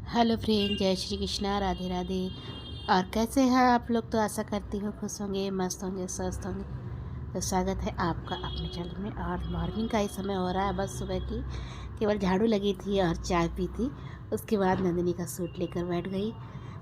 Hello friend, जय श्री कृष्णा, राधे राधे। और कैसे हैं आप लोग? तो आशा करती हूँ खुश होंगे, मस्त होंगे, स्वस्थ होंगे। तो स्वागत है आपका अपने चैनल में। और मॉर्निंग का ही समय हो रहा है, बस सुबह की केवल झाड़ू लगी थी और चाय पी थी। उसके बाद नंदिनी का सूट लेकर बैठ गई,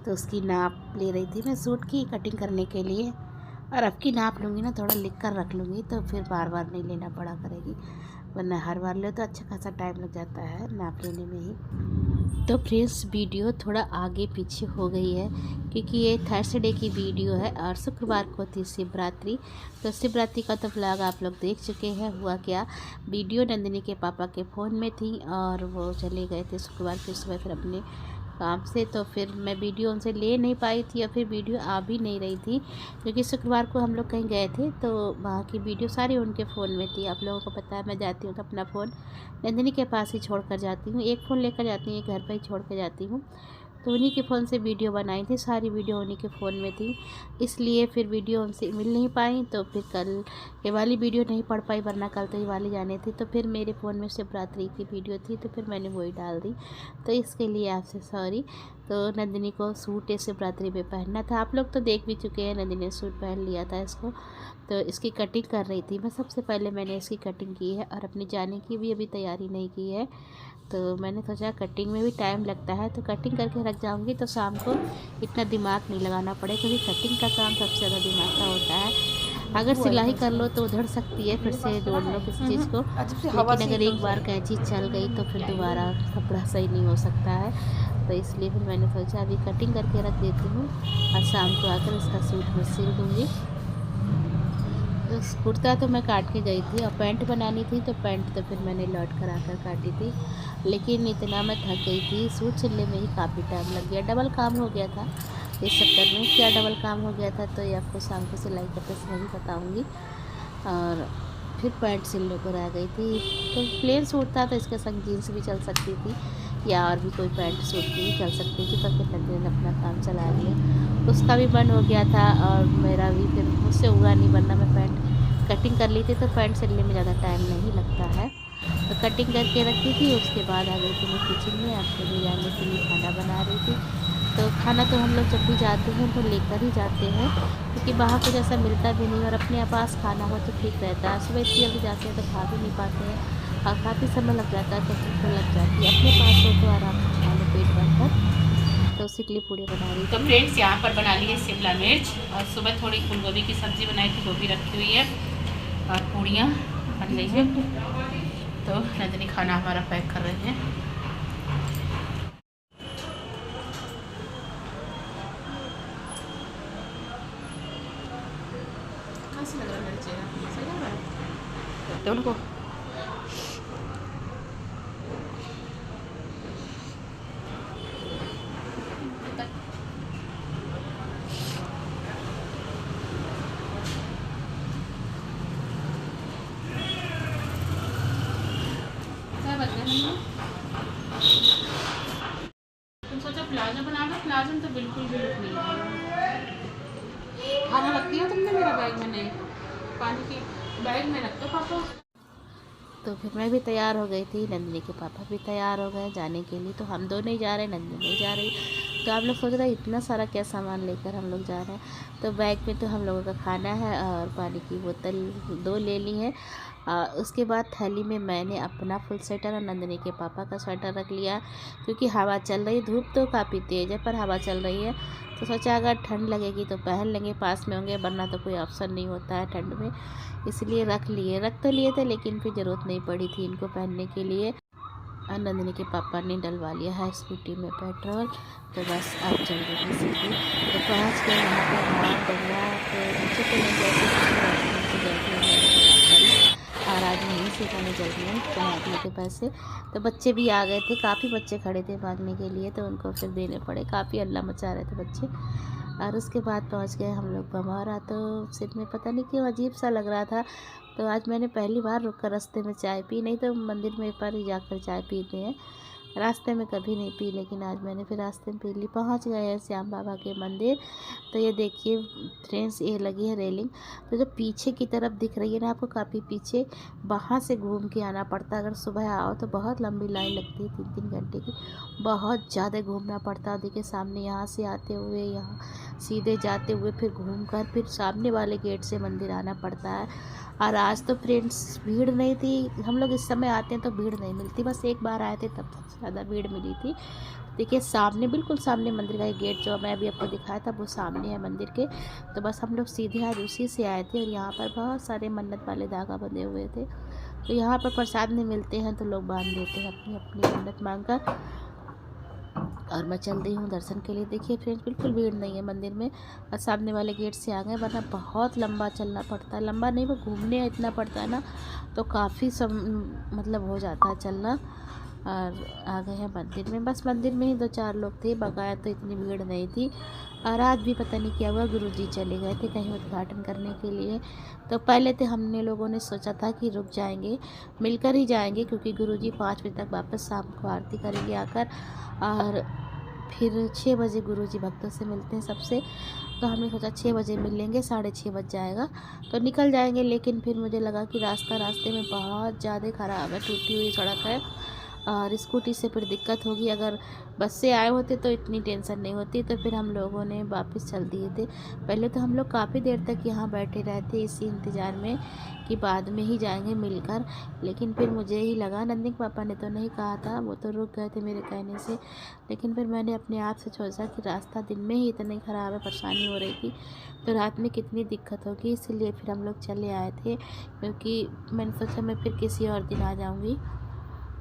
तो उसकी नाप ले रही थी मैं सूट की कटिंग करने के लिए। और अब की नाप लूँगी ना, थोड़ा लिख कर रख लूँगी, तो फिर बार बार नहीं लेना पड़ा करेगी, वरना हर बार लो तो अच्छा खासा टाइम लग जाता है नाप लेने में ही। तो फ्रेंड्स, वीडियो थोड़ा आगे पीछे हो गई है क्योंकि ये थर्सडे की वीडियो है और शुक्रवार को थी शिवरात्रि। तो शिवरात्रि का तो व्लॉग आप लोग देख चुके हैं। हुआ क्या, वीडियो नंदिनी के पापा के फ़ोन में थी और वो चले गए थे शुक्रवार की सुबह फिर अपने काम से। तो फिर मैं वीडियो उनसे ले नहीं पाई थी और फिर वीडियो आ भी नहीं रही थी क्योंकि शुक्रवार को हम लोग कहीं गए थे, तो वहाँ की वीडियो सारी उनके फ़ोन में थी। आप लोगों को पता है, मैं जाती हूँ तो अपना फ़ोन नंदिनी के पास ही छोड़ कर जाती हूँ। एक फ़ोन लेकर जाती हूँ, एक घर पर ही छोड़ कर जाती हूँ। तो उन्हीं के फ़ोन से वीडियो बनाई थी, सारी वीडियो उन्हीं के फ़ोन में थी, इसलिए फिर वीडियो उनसे मिल नहीं पाई। तो फिर कल ये वाली वीडियो नहीं पढ़ पाई, वरना कल तो ये वाली जानी थी। तो फिर मेरे फ़ोन में शिवरात्रि की वीडियो थी, तो फिर मैंने वही डाल दी। तो इसके लिए आपसे सॉरी। तो नंदिनी को सूट शिवरात्रि पे पहनना था, आप लोग तो देख भी चुके हैं, नंदिनी ने सूट पहन लिया था इसको। तो इसकी कटिंग कर रही थी मैं, सबसे पहले मैंने इसकी कटिंग की है और अपनी जाने की भी अभी तैयारी नहीं की है। तो मैंने सोचा कटिंग में भी टाइम लगता है, तो कटिंग करके रख जाऊंगी तो शाम को इतना दिमाग नहीं लगाना पड़े, क्योंकि कटिंग का काम सबसे ज़्यादा दिमाग का होता है। अगर सिलाई कर लो तो उधड़ सकती है, फिर से जोड़ लो किसी चीज़ को, लेकिन अगर एक बार कैंची चल गई तो फिर दोबारा कपड़ा सही नहीं हो सकता है। तो इसलिए फिर मैंने सोचा अभी कटिंग करके रख देती हूँ और शाम को आकर इसका सूट मैं सिल दूँगी। तो कुर्ता तो मैं काट के गई थी और पैंट बनानी थी, तो पैंट तो फिर मैंने लौट कर आकर काटी थी। लेकिन इतना मैं थक गई थी, सूट सिलने में ही काफ़ी टाइम लग गया, डबल काम हो गया था। इस चक्कर में क्या डबल काम हो गया था तो ये आपको शाम को सिलाई करते समय ही बताऊँगी। और फिर पैंट सिलने को रह गई थी, तो प्लेन सूट था तो इसके संग जीन्स भी चल सकती थी या और भी कोई पैंट सूट भी चल सकती थी। तो फिर नंदिनी ने अपना काम चला लिया, उसका भी मन हो गया था और मेरा भी, फिर मुझसे हुआ नहीं, वरना मैं पैंट कटिंग कर ली थी। तो पैंट सिलने में ज़्यादा टाइम नहीं लगता है। तो कटिंग करके रखी थी, उसके बाद आ गई थी मैं किचन में, अपने ले जाने के लिए खाना बना रही थी। तो खाना तो हम लोग जब भी जाते हैं तो लेकर ही जाते हैं, क्योंकि बाहर कुछ ऐसा मिलता भी नहीं और अपने पास खाना हो तो ठीक रहता है। सुबह इतनी जल्दी जाते हैं तो खा भी नहीं पाते हैं और काफ़ी समय लग जाता है, तो भूख लग जाती है। अपने पास हो तो आराम से खा लो पेट भरकर। तो उसी के लिए पूड़ी बना रही थी। तो फ्रेंड्स, यहाँ पर बना ली है शिमला मिर्च और सुबह थोड़ी फूल गोभी की सब्ज़ी बनाई थी, वो भी रखी हुई है और पूड़ियाँ बन रही हैं। तो नंदिनी खाना हमारा पैक कर रहे हैं। कैसे लग रहा है मेरा चेहरा? सही लग रहा है तो उनको क्या बच गया? तुम सोचो प्लाजो बना लो, प्लाजो में तो बिल्कुल भी लुक नहीं है। खाना रख दिया तुमने मेरा बैग में? नहीं, पानी की बैग में रख दो पापा। तो फिर मैं भी तैयार हो गई थी, नंदिनी के पापा भी तैयार हो गए जाने के लिए। तो हम दोनों ही जा रहे, नंदिनी नहीं जा रही। तो आप लोग सोच रहे हैं इतना सारा क्या सामान लेकर हम लोग जा रहे हैं। तो बैग में तो हम लोगों का खाना है और पानी की बोतल 2 ले ली है। उसके बाद थैली में मैंने अपना फुल स्वेटर और नंदिनी के पापा का स्वेटर रख लिया, क्योंकि हवा चल रही, धूप तो काफ़ी तेज़ है पर हवा चल रही है। तो सोचा अगर ठंड लगेगी तो पहन लेंगे, पास में होंगे, वरना तो कोई ऑप्शन नहीं होता है ठंड में, इसलिए रख तो लिए थे, लेकिन फिर ज़रूरत नहीं पड़ी थी इनको पहनने के लिए। और नंदिनी के पापा ने डलवा लिया है स्कूटी में पेट्रोल, तो बस अब चल रही सीधे। तो पहुँच गए यहाँ पर राम गंगा। तो नीचे तो नहीं गए थे, और आज यहीं से मैंने जल्दी में भाग लिए थे पैसे। तो बच्चे भी आ गए थे, काफ़ी बच्चे खड़े थे भागने के लिए, तो उनको फिर देने पड़े, काफ़ी हल्ला मचा रहे थे बच्चे। और उसके बाद पहुंच गए हम लोग बमौरा। तो सिर में पता नहीं क्यों अजीब सा लग रहा था, तो आज मैंने पहली बार रुक कर रास्ते में चाय पी, नहीं तो मंदिर में एक बार ही जाकर चाय पीते हैं। रास्ते में कभी नहीं पी, लेकिन आज मैंने फिर रास्ते में पी ली। पहुंच गए हैं श्याम बाबा के मंदिर। तो ये देखिए फ्रेंड्स, ये लगी है रेलिंग। तो जो पीछे की तरफ दिख रही है ना आपको, काफ़ी पीछे, वहाँ से घूम के आना पड़ता है। अगर सुबह आओ तो बहुत लंबी लाइन लगती है, 3-3 घंटे की, बहुत ज़्यादा घूमना पड़ता है। देखिए सामने यहाँ से आते हुए, यहाँ सीधे जाते हुए, फिर घूम कर फिर सामने वाले गेट से मंदिर आना पड़ता है। और आज तो फ्रेंड्स भीड़ नहीं थी। हम लोग इस समय आते हैं तो भीड़ नहीं मिलती, बस एक बार आए थे तब सबसे ज़्यादा भीड़ मिली थी। देखिए सामने, बिल्कुल सामने मंदिर का गेट जो मैं अभी आपको दिखाया था वो सामने है मंदिर के। तो बस हम लोग सीधे आज उसी से आए थे। और यहाँ पर बहुत सारे मन्नत वाले धागा बंधे हुए थे। तो यहाँ पर प्रसाद नहीं मिलते हैं तो लोग बांध देते हैं अपनी अपनी मन्नत मांग कर। और मैं चल रही हूँ दर्शन के लिए। देखिए फ्रेंड्स, बिल्कुल भीड़ नहीं है मंदिर में। और सामने वाले गेट से आ गए, वरना बहुत लंबा चलना पड़ता है। लंबा नहीं, वो घूमने इतना पड़ता है ना, तो काफ़ी मतलब हो जाता है चलना। और आ गए हैं मंदिर में। बस मंदिर में ही 2-4 लोग थे, बकाया तो इतनी भीड़ नहीं थी। और आज भी पता नहीं क्या हुआ, गुरुजी चले गए थे कहीं उद्घाटन करने के लिए। तो पहले तो हमने लोगों ने सोचा था कि रुक जाएंगे, मिलकर ही जाएंगे, क्योंकि गुरुजी 5 बजे तक वापस शाम को आरती करेंगे आकर। और फिर 6 बजे गुरुजी भक्तों से मिलते हैं सबसे। तो हमने सोचा 6 बजे मिलेंगे, 6:30 बज जाएगा तो निकल जाएंगे। लेकिन फिर मुझे लगा कि रास्ते में बहुत ज़्यादा ख़राब है, टूटी हुई सड़क है, और स्कूटी से फिर दिक्कत होगी। अगर बस से आए होते तो इतनी टेंशन नहीं होती। तो फिर हम लोगों ने वापस चल दिए थे। पहले तो हम लोग काफ़ी देर तक यहाँ बैठे रहे थे इसी इंतज़ार में कि बाद में ही जाएंगे मिलकर। लेकिन फिर मुझे ही लगा, नंदिनी पापा ने तो नहीं कहा था, वो तो रुक गए थे मेरे कहने से। लेकिन फिर मैंने अपने आप से सोचा कि रास्ता दिन में ही इतनी ख़राब है, परेशानी हो रही थी, तो रात में कितनी दिक्कत होगी। इसलिए फिर हम लोग चले आए थे, क्योंकि मैंने सोचा मैं फिर किसी और दिन आ जाऊँगी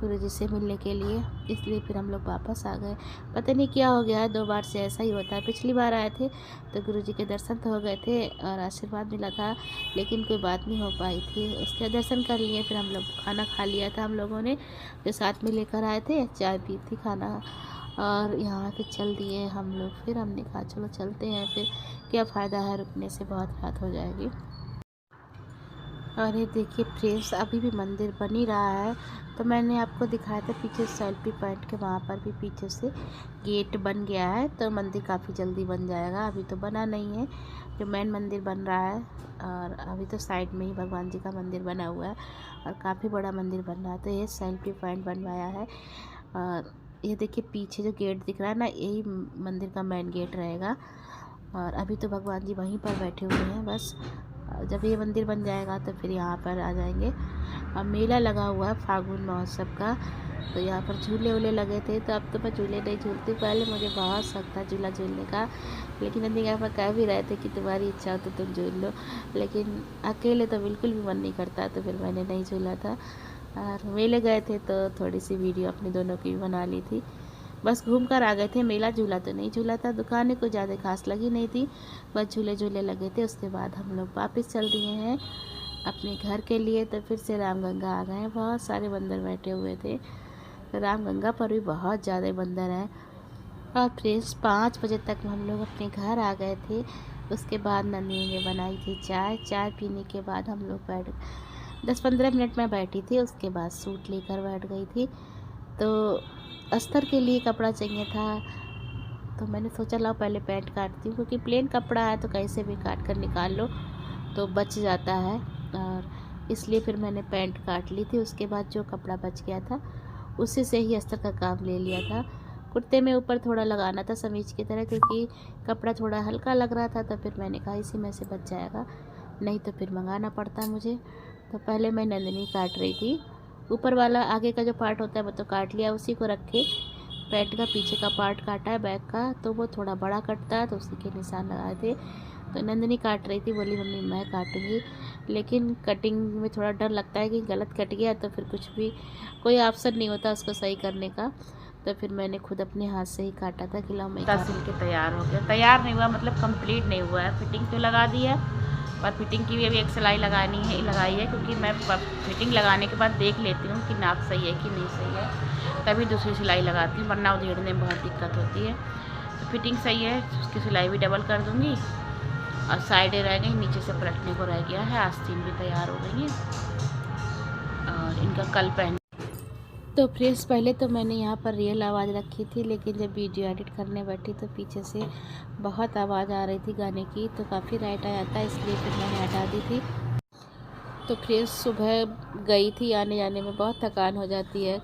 गुरुजी से मिलने के लिए। इसलिए फिर हम लोग वापस आ गए। पता नहीं क्या हो गया है, 2 बार से ऐसा ही होता है। पिछली बार आए थे तो गुरुजी के दर्शन तो हो गए थे और आशीर्वाद मिला था, लेकिन कोई बात नहीं हो पाई थी। उसके दर्शन कर लिए, फिर हम लोग खाना खा लिया था हम लोगों ने, जो साथ में लेकर आए थे, चाय पी थी, खाना। और यहाँ पे चल दिए हम लोग। फिर हमने कहा चलो चलते हैं, फिर क्या फ़ायदा है रुकने से, बहुत रात हो जाएगी। और ये देखिए फ्रेंड्स, अभी भी मंदिर बन ही रहा है। तो मैंने आपको दिखाया था पीछे सेल्फी पॉइंट के, वहाँ पर भी पीछे से गेट बन गया है। तो मंदिर काफ़ी जल्दी बन जाएगा, अभी तो बना नहीं है। जो मेन मंदिर बन रहा है, और अभी तो साइड में ही भगवान जी का मंदिर बना हुआ है, और काफ़ी बड़ा मंदिर बन रहा है। तो ये सेल्फी पॉइंट बनवाया है। और ये देखिए पीछे जो गेट दिख रहा है ना, यही मंदिर का मेन गेट रहेगा। और अभी तो भगवान जी वहीं पर बैठे हुए हैं। बस जब ये मंदिर बन जाएगा तो फिर यहाँ पर आ जाएंगे। अब मेला लगा हुआ है फागुन महोत्सव का, तो यहाँ पर झूले वूले लगे थे। तो अब तो मैं झूले नहीं झूलती, पहले मुझे बहुत शौक था झूला झूलने का। लेकिन नंदी यहाँ पर कह भी रहे थे कि तुम्हारी इच्छा हो तो तुम झूल लो, लेकिन अकेले तो बिल्कुल भी मन नहीं करता, तो फिर मैंने नहीं झूला था। और मेले गए थे तो थोड़ी सी वीडियो अपने दोनों की भी बना ली थी। बस घूम कर आ गए थे। मेला झूला तो नहीं झूला था, दुकानें कोई ज़्यादा खास लगी नहीं थी, बस झूले झूले लगे थे। उसके बाद हम लोग वापस चल दिए हैं अपने घर के लिए। तो फिर से रामगंगा आ गए हैं। बहुत सारे बंदर बैठे हुए थे, तो रामगंगा पर भी बहुत ज़्यादा बंदर हैं। और फ्रेंड्स 5 बजे तक हम लोग अपने घर आ गए थे। उसके बाद नंदिनी ने बनाई थी चाय। चाय पीने के बाद हम लोग बैठ 10-15 मिनट में बैठी थी। उसके बाद सूट लेकर बैठ गई थी। तो अस्तर के लिए कपड़ा चाहिए था, तो मैंने सोचा लाओ पहले पैंट काटती हूँ, क्योंकि प्लेन कपड़ा है तो कैसे भी काट कर निकाल लो तो बच जाता है। और इसलिए फिर मैंने पैंट काट ली थी। उसके बाद जो कपड़ा बच गया था उसी से ही अस्तर का काम ले लिया था। कुर्ते में ऊपर थोड़ा लगाना था समीज की तरह, क्योंकि कपड़ा थोड़ा हल्का लग रहा था। तो फिर मैंने कहा इसी में से बच जाएगा, नहीं तो फिर मंगाना पड़ता मुझे। तो पहले मैं नंदिनी काट रही थी। ऊपर वाला आगे का जो पार्ट होता है वो तो काट लिया, उसी को रख के पैंट का पीछे का पार्ट काटा है बैक का, तो वो थोड़ा बड़ा कटता है, तो उसी के निशान लगाए थे। तो नंदिनी काट रही थी, बोली मम्मी मैं काटूंगी, लेकिन कटिंग में थोड़ा डर लगता है कि गलत कट गया तो फिर कुछ भी कोई ऑप्शन नहीं होता उसको सही करने का। तो फिर मैंने खुद अपने हाथ से ही काटा था कि लाओ मैं सिल के तैयार हो गया। तैयार नहीं हुआ मतलब कंप्लीट नहीं हुआ है। फिटिंग तो लगा दी है, और फिटिंग की भी अभी एक सिलाई लगाई है, क्योंकि मैं फिटिंग लगाने के बाद देख लेती हूँ कि नाप सही है कि नहीं सही है, तभी दूसरी सिलाई लगाती हूँ, वरना उधेड़ने में बहुत दिक्कत होती है। तो फिटिंग सही है, उसकी सिलाई भी डबल कर दूँगी। और साइडें रह गई, नीचे से पलटने को रह गया है। आस्तीन भी तैयार हो गई है, और इनका कल पहन। तो फ्रेंड्स पहले तो मैंने यहाँ पर रियल आवाज़ रखी थी, लेकिन जब वीडियो एडिट करने बैठी तो पीछे से बहुत आवाज़ आ रही थी गाने की, तो काफ़ी राइट आ जाता है, इसलिए फिर मैंने हटा दी थी। तो फ्रेंड्स सुबह गई थी, आने जाने में बहुत थकान हो जाती है,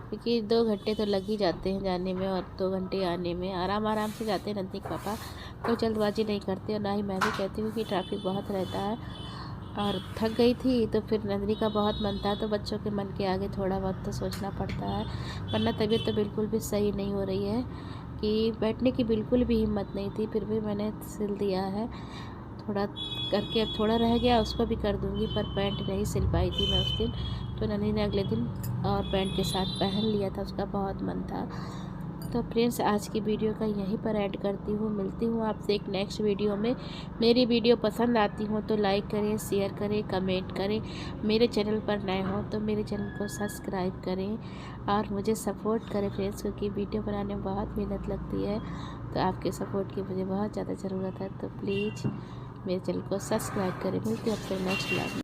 क्योंकि 2 घंटे तो लग ही जाते हैं जाने में और 2 घंटे आने में। आराम आराम से जाते हैं नंदनी पापा, कोई जल्दबाजी नहीं करते, और ना ही मैं भी कहती हूँ कि ट्रैफिक बहुत रहता है। और थक गई थी तो फिर नंदनी का बहुत मन था, तो बच्चों के मन के आगे थोड़ा बहुत तो सोचना पड़ता है, वरना तबीयत तो बिल्कुल भी सही नहीं हो रही है कि बैठने की बिल्कुल भी हिम्मत नहीं थी। फिर भी मैंने सिल दिया है थोड़ा करके, अब थोड़ा रह गया उसको भी कर दूंगी, पर पैंट नहीं सिल पाई थी मैं उस दिन, तो नंदनी ने अगले दिन और पैंट के साथ पहन लिया था, उसका बहुत मन था। तो फ्रेंड्स आज की वीडियो का यहीं पर ऐड करती हूँ, मिलती हूँ आपसे एक नेक्स्ट वीडियो में। मेरी वीडियो पसंद आती हो तो लाइक करें, शेयर करें, कमेंट करें। मेरे चैनल पर नए हो तो मेरे चैनल को सब्सक्राइब करें और मुझे सपोर्ट करें फ्रेंड्स, क्योंकि वीडियो बनाने में बहुत मेहनत लगती है, तो आपके सपोर्ट की मुझे बहुत ज़्यादा ज़रूरत है। तो प्लीज़ मेरे चैनल को सब्सक्राइब करें। मिलती हूँ आपसे नेक्स्ट व्लॉग में।